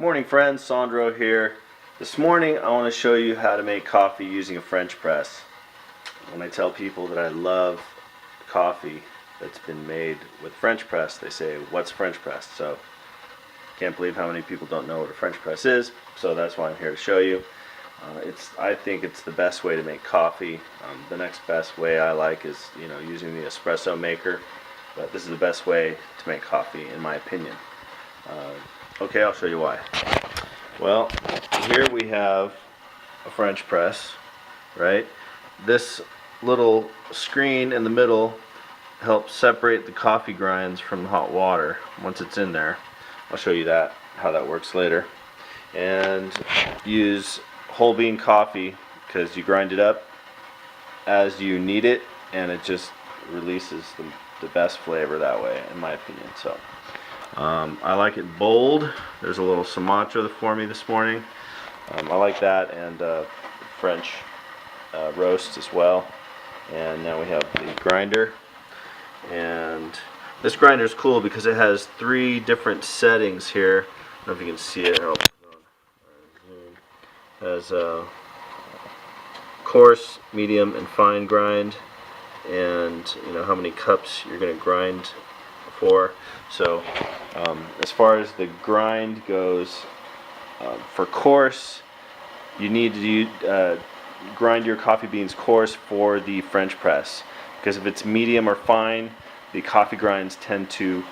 Morning friends, Sandro here. This morning I want to show you how to make coffee using a French press. When I tell people that I love coffee that's been made with French press, they say, what's French press? So can't believe how many people don't know what a French press is, so that's why I'm here to show you. I think it's the best way to make coffee. The next best way I like is using the espresso maker, but this is the best way to make coffee in my opinion. Okay, I'll show you why. Well, here we have a French press, right? This little screen in the middle helps separate the coffee grinds from the hot water once it's in there. I'll show you how that works later. And use whole bean coffee because you grind it up as you need it, and it just releases the best flavor that way, in my opinion. So I like it bold. There's a little Sumatra for me this morning. I like that, and French roast as well. And now we have the grinder, and this grinder is cool because it has 3 different settings here. I don't know if you can see it. It has coarse, medium, and fine grind, and how many cups you're going to grind for. So as far as the grind goes, for coarse, you need to grind your coffee beans coarse for the French press, because if it's medium or fine, the coffee grinds tend to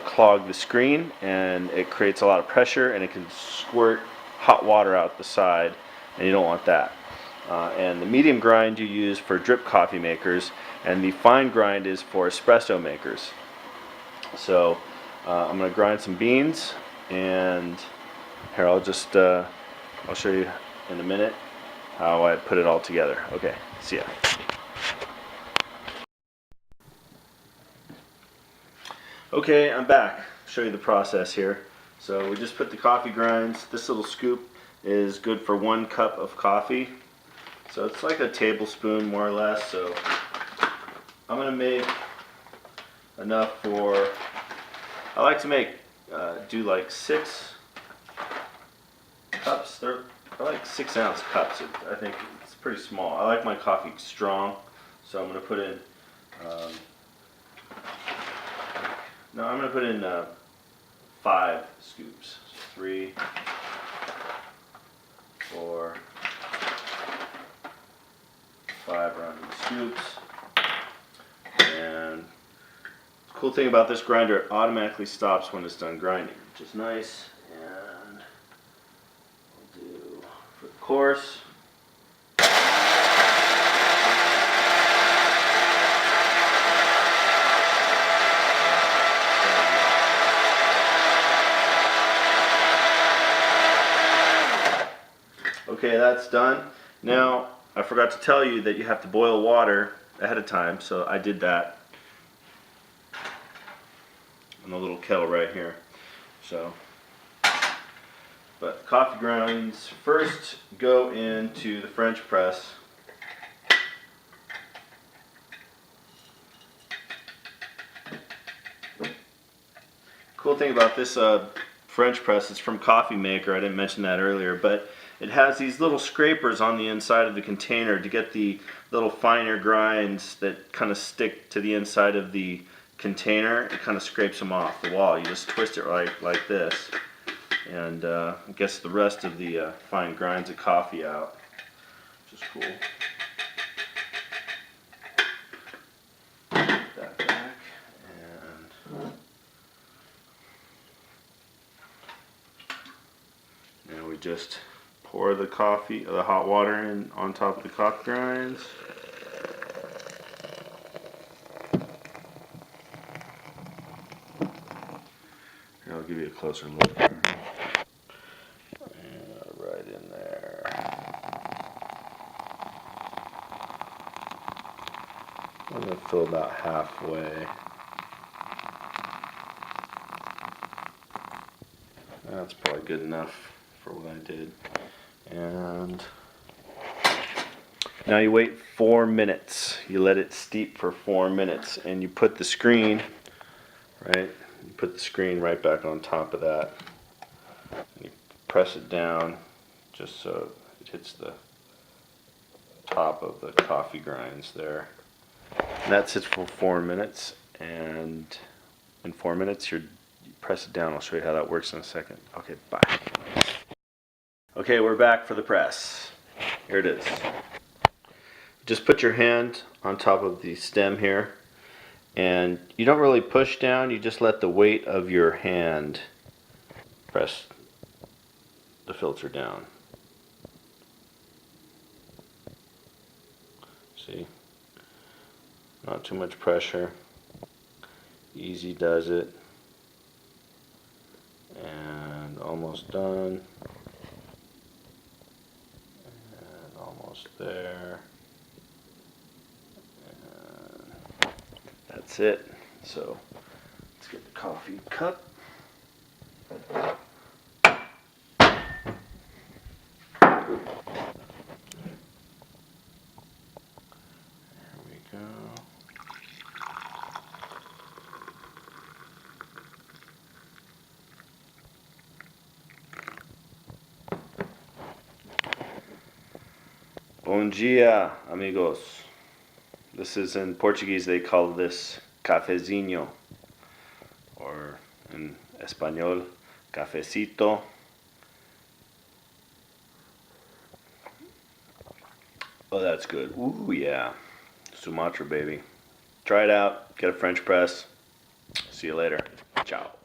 clog the screen, and it creates a lot of pressure, and it can squirt hot water out the side, and you don't want that. And the medium grind you use for drip coffee makers, and the fine grind is for espresso makers. So I'm going to grind some beans, and here I'll show you in a minute how I put it all together. Okay, see ya. Okay, I'm back. I'll show you the process here. So we just put the coffee grinds. This little scoop is good for 1 cup of coffee. So it's like a tablespoon more or less. So I'm going to make enough for, I like to make, do like 6 cups. They're like 6-ounce cups. I think it's pretty small. I like my coffee strong, so I'm going to put in, I'm going to put in 5 scoops. So 3, 4, 5 rounding scoops. And the cool thing about this grinder, it automatically stops when it's done grinding, which is nice. And we'll do for the coarse. Okay, that's done. Now, I forgot to tell you that you have to boil water ahead of time, so I did that in the little kettle right here. So, but coffee grinds first go into the French press. Cool thing about this French press, it's from Coffee Maker. I didn't mention that earlier, but it has these little scrapers on the inside of the container to get the little finer grinds that kind of stick to the inside of the container. It kind of scrapes them off the wall. You just twist it like this, and it gets the rest of the fine grinds of coffee out, which is cool. Put that back, and now we just pour the hot water in on top of the coffee grinds. Here, I'll give you a closer look. And right in there. I'm going to fill about halfway. That's probably good enough for what I did. And now you wait 4 minutes. You let it steep for 4 minutes, and you put the screen, right? You put the screen right back on top of that. And you press it down just so it hits the top of the coffee grinds there. And that sits for 4 minutes, and in 4 minutes you press it down. I'll show you how that works in a second. Okay, bye. Okay, we're back for the press. Here it is. Just put your hand on top of the stem here, and you don't really push down, you just let the weight of your hand press the filter down. See? Not too much pressure. Easy does it. And almost done. And almost there. And that's it. So let's get the coffee cup. Go. Bom dia, amigos. This is in Portuguese, they call this cafezinho, or in Espanol, cafecito. Oh, that's good. Ooh, yeah. Sumatra, baby. Try it out. Get a French press. See you later. Ciao.